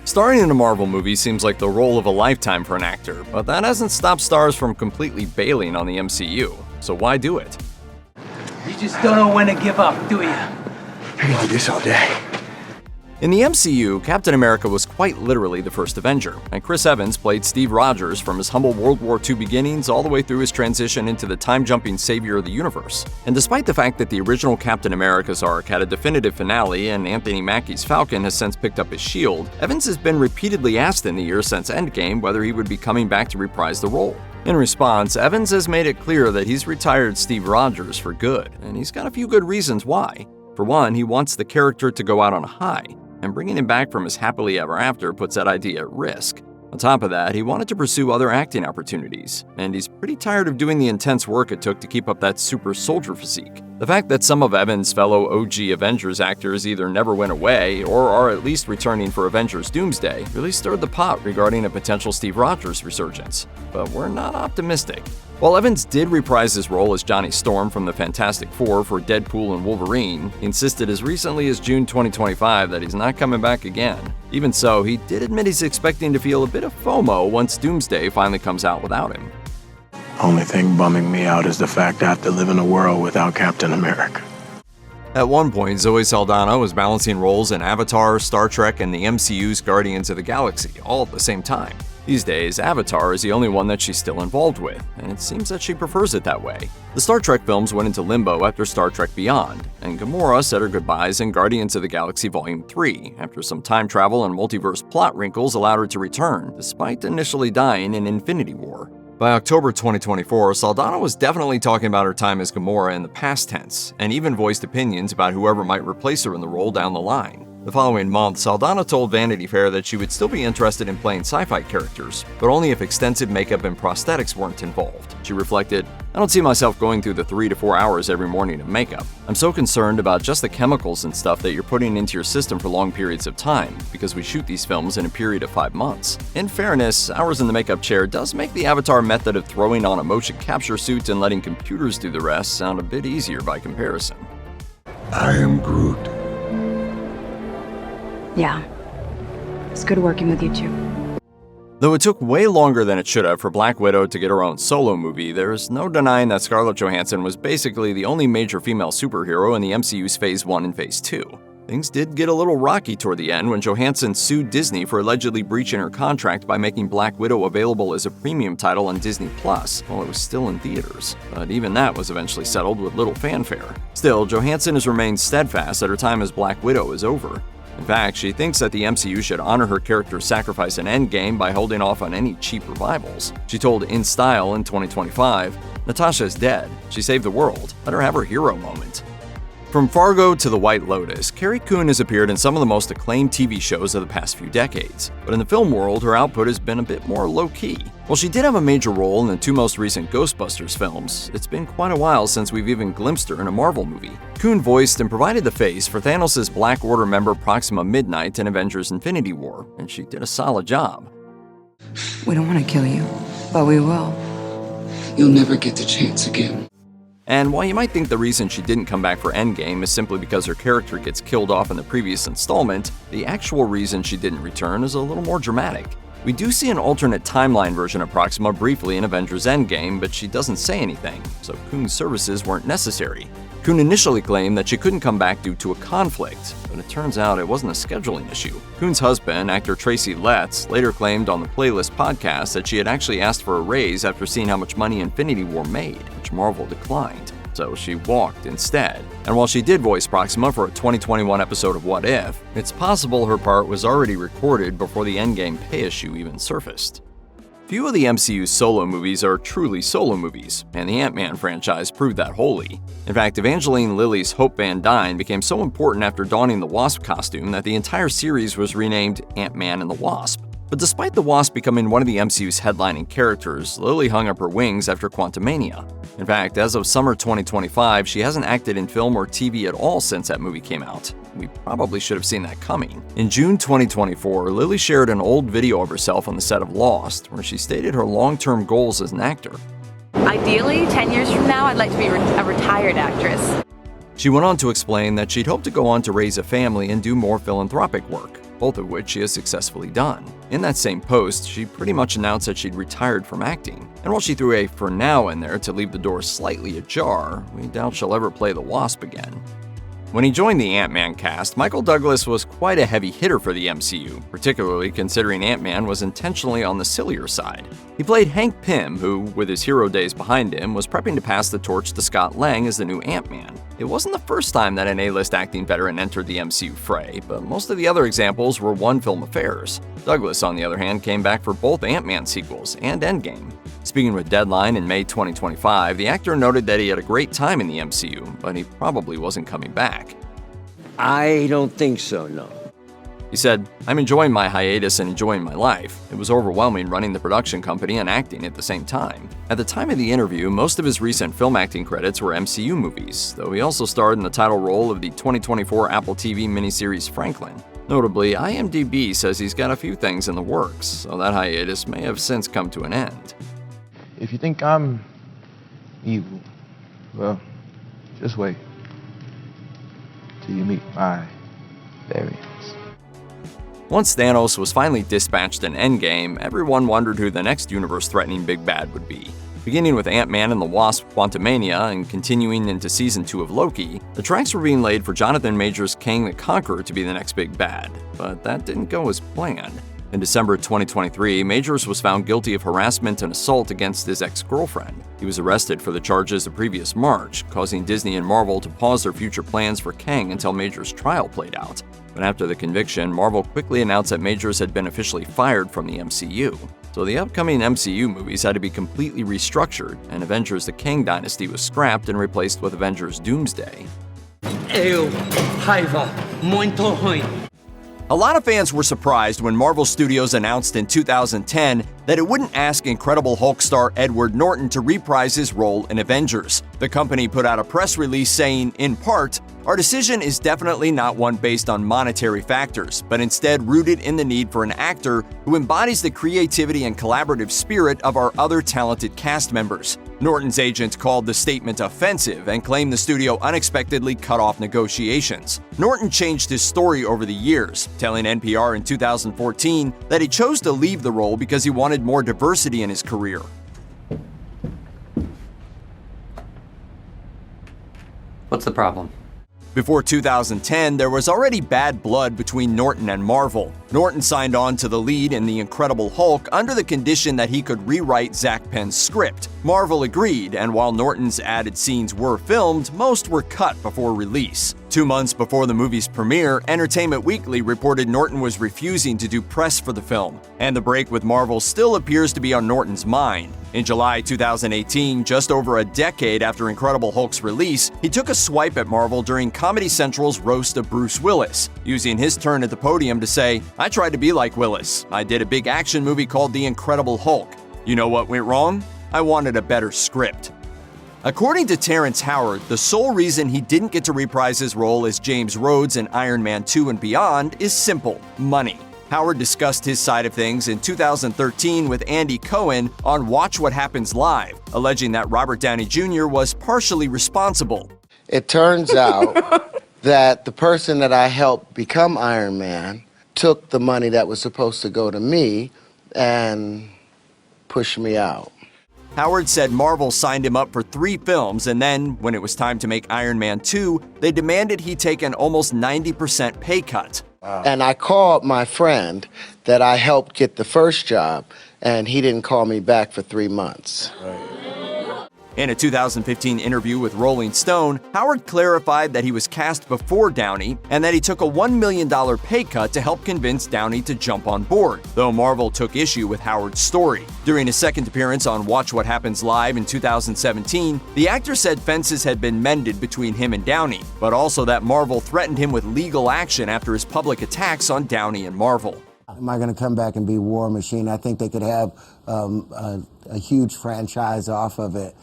Starring in a Marvel movie seems like the role of a lifetime for an actor, but that hasn't stopped stars from completely bailing on the MCU. So why do it? You just don't know when to give up, do you? I can do this all day. In the MCU, Captain America was quite literally the first Avenger, and Chris Evans played Steve Rogers from his humble World War II beginnings all the way through his transition into the time-jumping savior of the universe. And despite the fact that the original Captain America's arc had a definitive finale and Anthony Mackie's Falcon has since picked up his shield, Evans has been repeatedly asked in the years since Endgame whether he would be coming back to reprise the role. In response, Evans has made it clear that he's retired Steve Rogers for good, and he's got a few good reasons why. For one, he wants the character to go out on a high, and bringing him back from his happily ever after puts that idea at risk. On top of that, he wanted to pursue other acting opportunities, and he's pretty tired of doing the intense work it took to keep up that super soldier physique. The fact that some of Evans' fellow OG Avengers actors either never went away or are at least returning for Avengers Doomsday really stirred the pot regarding a potential Steve Rogers resurgence. But we're not optimistic. While Evans did reprise his role as Johnny Storm from the Fantastic Four for Deadpool and Wolverine, he insisted as recently as June 2025 that he's not coming back again. Even so, he did admit he's expecting to feel a bit of FOMO once Doomsday finally comes out without him. Only thing bumming me out is the fact I have to live in a world without Captain America. At one point, Zoe Saldaña was balancing roles in Avatar, Star Trek, and the MCU's Guardians of the Galaxy, all at the same time. These days, Avatar is the only one that she's still involved with, and it seems that she prefers it that way. The Star Trek films went into limbo after Star Trek Beyond, and Gamora said her goodbyes in Guardians of the Galaxy Volume 3 after some time travel and multiverse plot wrinkles allowed her to return, despite initially dying in Infinity War. By October 2024, Saldaña was definitely talking about her time as Gamora in the past tense, and even voiced opinions about whoever might replace her in the role down the line. The following month, Saldaña told Vanity Fair that she would still be interested in playing sci-fi characters, but only if extensive makeup and prosthetics weren't involved. She reflected, "I don't see myself going through the 3 to 4 hours every morning of makeup. I'm so concerned about just the chemicals and stuff that you're putting into your system for long periods of time, because we shoot these films in a period of 5 months. In fairness, hours in the makeup chair does make the Avatar method of throwing on a motion capture suit and letting computers do the rest sound a bit easier by comparison." I am Groot. Yeah. It's good working with you two. Though it took way longer than it should have for Black Widow to get her own solo movie, there's no denying that Scarlett Johansson was basically the only major female superhero in the MCU's Phase 1 and Phase 2. Things did get a little rocky toward the end when Johansson sued Disney for allegedly breaching her contract by making Black Widow available as a premium title on Disney Plus while it was still in theaters. But even that was eventually settled with little fanfare. Still, Johansson has remained steadfast that her time as Black Widow is over. In fact, she thinks that the MCU should honor her character's sacrifice in Endgame by holding off on any cheap revivals. She told In Style in 2025, "Natasha is dead. She saved the world. Let her have her hero moment." From Fargo to The White Lotus, Carrie Coon has appeared in some of the most acclaimed TV shows of the past few decades. But in the film world, her output has been a bit more low-key. While she did have a major role in the 2 most recent Ghostbusters films, it's been quite a while since we've even glimpsed her in a Marvel movie. Coon voiced and provided the face for Thanos' Black Order member Proxima Midnight in Avengers Infinity War, and she did a solid job. We don't want to kill you, but we will. You'll never get the chance again. And while you might think the reason she didn't come back for Endgame is simply because her character gets killed off in the previous installment, the actual reason she didn't return is a little more dramatic. We do see an alternate timeline version of Proxima briefly in Avengers Endgame, but she doesn't say anything, so Coon's services weren't necessary. Coon initially claimed that she couldn't come back due to a conflict, but it turns out it wasn't a scheduling issue. Coon's husband, actor Tracy Letts, later claimed on the Playlist podcast that she had actually asked for a raise after seeing how much money Infinity War made, which Marvel declined. So she walked instead. And while she did voice Proxima for a 2021 episode of What If, it's possible her part was already recorded before the Endgame pay issue even surfaced. Few of the MCU's solo movies are truly solo movies, and the Ant-Man franchise proved that wholly. In fact, Evangeline Lilly's Hope Van Dyne became so important after donning the Wasp costume that the entire series was renamed Ant-Man and the Wasp. But despite the Wasp becoming one of the MCU's headlining characters, Lilly hung up her wings after Quantumania. In fact, as of summer 2025, she hasn't acted in film or TV at all since that movie came out. We probably should have seen that coming. In June 2024, Lilly shared an old video of herself on the set of Lost, where she stated her long-term goals as an actor. Ideally, 10 years from now, I'd like to be a retired actress. She went on to explain that she'd hope to go on to raise a family and do more philanthropic work. both of which she has successfully done. In that same post, she pretty much announced that she'd retired from acting. And while she threw a "for now" in there to leave the door slightly ajar, we doubt she'll ever play the Wasp again. When he joined the Ant-Man cast, Michael Douglas was quite a heavy hitter for the MCU, particularly considering Ant-Man was intentionally on the sillier side. He played Hank Pym, who, with his hero days behind him, was prepping to pass the torch to Scott Lang as the new Ant-Man. It wasn't the first time that an A-list acting veteran entered the MCU fray, but most of the other examples were one-film affairs. Douglas, on the other hand, came back for both Ant-Man sequels and Endgame. Speaking with Deadline in May 2025, the actor noted that he had a great time in the MCU, but he probably wasn't coming back. I don't think so, no. He said, "I'm enjoying my hiatus and enjoying my life. It was overwhelming running the production company and acting at the same time." At the time of the interview, most of his recent film acting credits were MCU movies, though he also starred in the title role of the 2024 Apple TV miniseries Franklin. Notably, IMDb says he's got a few things in the works, so that hiatus may have since come to an end. If you think I'm evil, well, just wait till you meet my variants. Once Thanos was finally dispatched in Endgame, everyone wondered who the next universe-threatening big bad would be. Beginning with Ant-Man and the Wasp: Quantumania and continuing into Season 2 of Loki, the tracks were being laid for Jonathan Majors' Kang the Conqueror to be the next big bad, but that didn't go as planned. In December 2023, Majors was found guilty of harassment and assault against his ex-girlfriend. He was arrested for the charges the previous March, causing Disney and Marvel to pause their future plans for Kang until Majors' trial played out. But after the conviction, Marvel quickly announced that Majors had been officially fired from the MCU. So the upcoming MCU movies had to be completely restructured, and Avengers: The Kang Dynasty was scrapped and replaced with Avengers: Doomsday. Raiva, muito ruim. A lot of fans were surprised when Marvel Studios announced in 2010 that it wouldn't ask Incredible Hulk star Edward Norton to reprise his role in Avengers. The company put out a press release saying, in part, "Our decision is definitely not one based on monetary factors, but instead rooted in the need for an actor who embodies the creativity and collaborative spirit of our other talented cast members." Norton's agent called the statement offensive and claimed the studio unexpectedly cut off negotiations. Norton changed his story over the years, telling NPR in 2014 that he chose to leave the role because he wanted more diversity in his career. What's the problem? Before 2010, there was already bad blood between Norton and Marvel. Norton signed on to the lead in The Incredible Hulk under the condition that he could rewrite Zach Penn's script. Marvel agreed, and while Norton's added scenes were filmed, most were cut before release. 2 months before the movie's premiere, Entertainment Weekly reported Norton was refusing to do press for the film, and the break with Marvel still appears to be on Norton's mind. In July 2018, just over a decade after Incredible Hulk's release, he took a swipe at Marvel during Comedy Central's roast of Bruce Willis, using his turn at the podium to say, "I tried to be like Willis. I did a big action movie called The Incredible Hulk. You know what went wrong? I wanted a better script." According to Terrence Howard, the sole reason he didn't get to reprise his role as James Rhodes in Iron Man 2 and Beyond is simple: money. Howard discussed his side of things in 2013 with Andy Cohen on Watch What Happens Live, alleging that Robert Downey Jr. was partially responsible. It turns out that the person that I helped become Iron Man took the money that was supposed to go to me and pushed me out. Howard said Marvel signed him up for 3 films, and then, when it was time to make Iron Man 2, they demanded he take an almost 90% pay cut. And I called my friend that I helped get the first job, and he didn't call me back for 3 months. In a 2015 interview with Rolling Stone, Howard clarified that he was cast before Downey and that he took a $1 million pay cut to help convince Downey to jump on board, though Marvel took issue with Howard's story. During his second appearance on Watch What Happens Live in 2017, the actor said fences had been mended between him and Downey, but also that Marvel threatened him with legal action after his public attacks on Downey and Marvel. Am I going to come back and be War Machine? I think they could have a huge franchise off of it.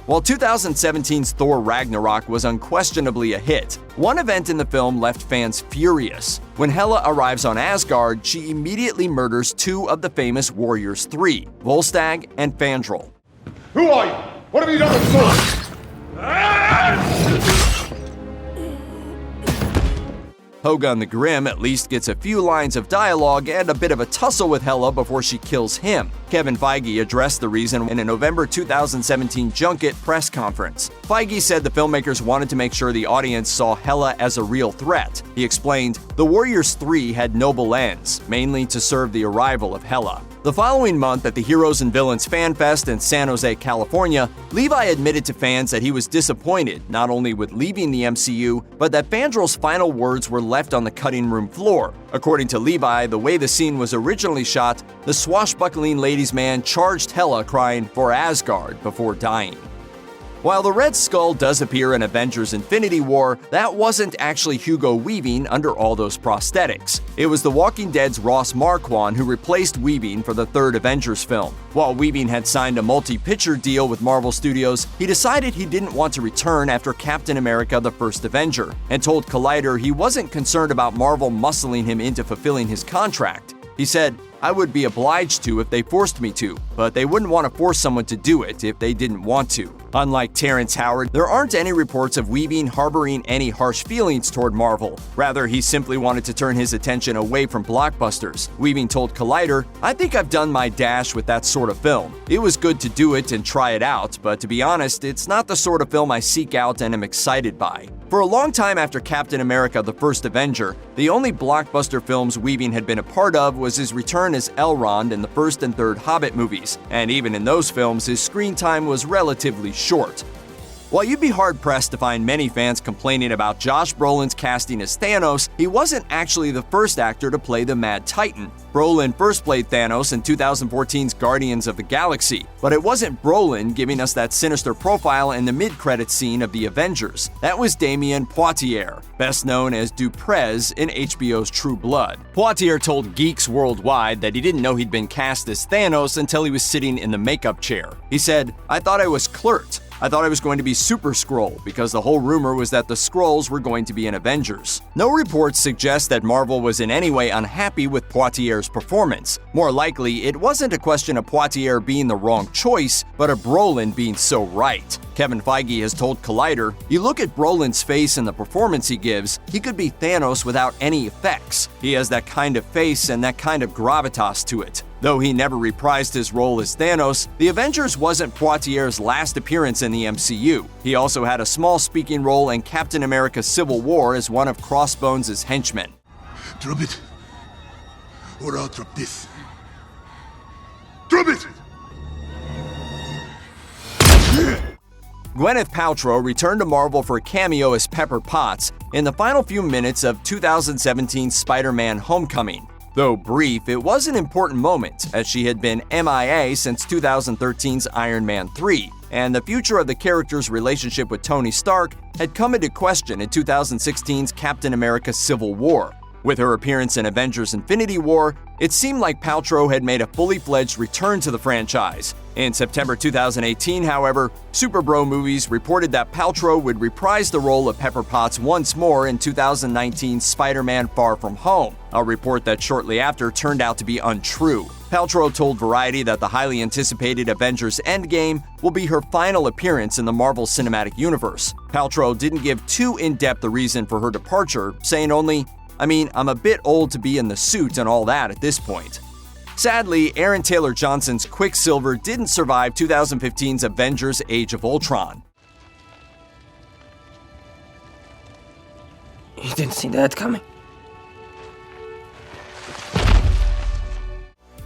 While 2017's Thor Ragnarok was unquestionably a hit, one event in the film left fans furious. When Hela arrives on Asgard, she immediately murders 2 of the famous Warriors 3, Volstagg and Fandral. Who are you? What have you done with Thor? Hogun the Grim at least gets a few lines of dialogue and a bit of a tussle with Hela before she kills him. Kevin Feige addressed the reason in a November 2017 junket press conference. Feige said the filmmakers wanted to make sure the audience saw Hela as a real threat. He explained, "The Warriors 3 had noble ends, mainly to serve the arrival of Hela." The following month at the Heroes and Villains Fan Fest in San Jose, California, Levi admitted to fans that he was disappointed not only with leaving the MCU, but that Fandrel's final words were left on the cutting room floor. According to Levi, the way the scene was originally shot, the swashbuckling ladies' man charged Hela crying "for Asgard" before dying. While the Red Skull does appear in Avengers Infinity War, that wasn't actually Hugo Weaving under all those prosthetics. It was The Walking Dead's Ross Marquand who replaced Weaving for the third Avengers film. While Weaving had signed a multi-picture deal with Marvel Studios, he decided he didn't want to return after Captain America: The First Avenger, and told Collider he wasn't concerned about Marvel muscling him into fulfilling his contract. He said, "I would be obliged to if they forced me to, but they wouldn't want to force someone to do it if they didn't want to." Unlike Terrence Howard, there aren't any reports of Weaving harboring any harsh feelings toward Marvel. Rather, he simply wanted to turn his attention away from blockbusters. Weaving told Collider, "I think I've done my dash with that sort of film. It was good to do it and try it out, but to be honest, it's not the sort of film I seek out and am excited by." For a long time after Captain America: The First Avenger, the only blockbuster films Weaving had been a part of was his return as Elrond in the first and third Hobbit movies, and even in those films, his screen time was relatively short. While you'd be hard-pressed to find many fans complaining about Josh Brolin's casting as Thanos, he wasn't actually the first actor to play the Mad Titan. Brolin first played Thanos in 2014's Guardians of the Galaxy, but it wasn't Brolin giving us that sinister profile in the mid-credits scene of The Avengers. That was Damion Poitier, best known as Duprez in HBO's True Blood. Poitier told geeks worldwide that he didn't know he'd been cast as Thanos until he was sitting in the makeup chair. He said, "I thought I was Kl'rt. I thought I was going to be Super Skrull because the whole rumor was that the Skrulls were going to be in Avengers." No reports suggest that Marvel was in any way unhappy with Poitier's performance. More likely, it wasn't a question of Poitier being the wrong choice, but of Brolin being so right. Kevin Feige has told Collider, "You look at Brolin's face and the performance he gives, he could be Thanos without any effects. He has that kind of face and that kind of gravitas to it." Though he never reprised his role as Thanos, The Avengers wasn't Poitier's last appearance in the MCU. He also had a small speaking role in Captain America: Civil War as one of Crossbones' henchmen. Drop it. Or I'll drop this. Drop it! Gwyneth Paltrow returned to Marvel for a cameo as Pepper Potts in the final few minutes of 2017's Spider-Man: Homecoming. Though brief, it was an important moment, as she had been MIA since 2013's Iron Man 3, and the future of the character's relationship with Tony Stark had come into question in 2016's Captain America: Civil War. With her appearance in Avengers Infinity War, it seemed like Paltrow had made a fully fledged return to the franchise. In September 2018, however, Super Bro Movies reported that Paltrow would reprise the role of Pepper Potts once more in 2019's Spider-Man: Far From Home, a report that shortly after turned out to be untrue. Paltrow told Variety that the highly anticipated Avengers Endgame will be her final appearance in the Marvel Cinematic Universe. Paltrow didn't give too in-depth a reason for her departure, saying only, I'm a bit old to be in the suit and all that at this point." Sadly, Aaron Taylor Johnson's Quicksilver didn't survive 2015's Avengers: Age of Ultron. You didn't see that coming.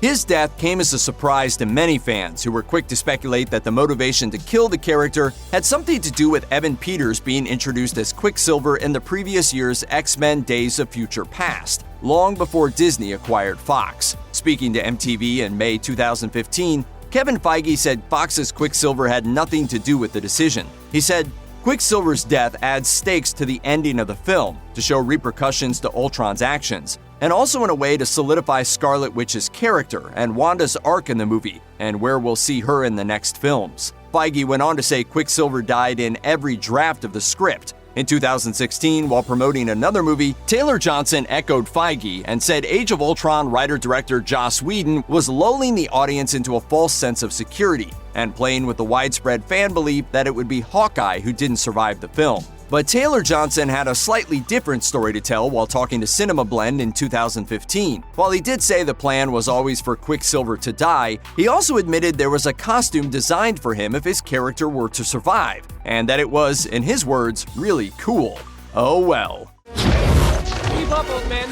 His death came as a surprise to many fans who were quick to speculate that the motivation to kill the character had something to do with Evan Peters being introduced as Quicksilver in the previous year's X-Men: Days of Future Past, long before Disney acquired Fox. Speaking to MTV in May 2015, Kevin Feige said Fox's Quicksilver had nothing to do with the decision. He said, "Quicksilver's death adds stakes to the ending of the film, to show repercussions to Ultron's actions, and also in a way to solidify Scarlet Witch's character and Wanda's arc in the movie, and where we'll see her in the next films." Feige went on to say Quicksilver died in every draft of the script. In 2016, while promoting another movie, Taylor Johnson echoed Feige and said Age of Ultron writer-director Joss Whedon was lulling the audience into a false sense of security and playing with the widespread fan belief that it would be Hawkeye who didn't survive the film. But Taylor Johnson had a slightly different story to tell while talking to Cinema Blend in 2015. While he did say the plan was always for Quicksilver to die, he also admitted there was a costume designed for him if his character were to survive, and that it was, in his words, really cool. Oh well. Keep up, old man.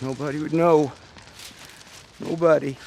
Nobody would know. Nobody.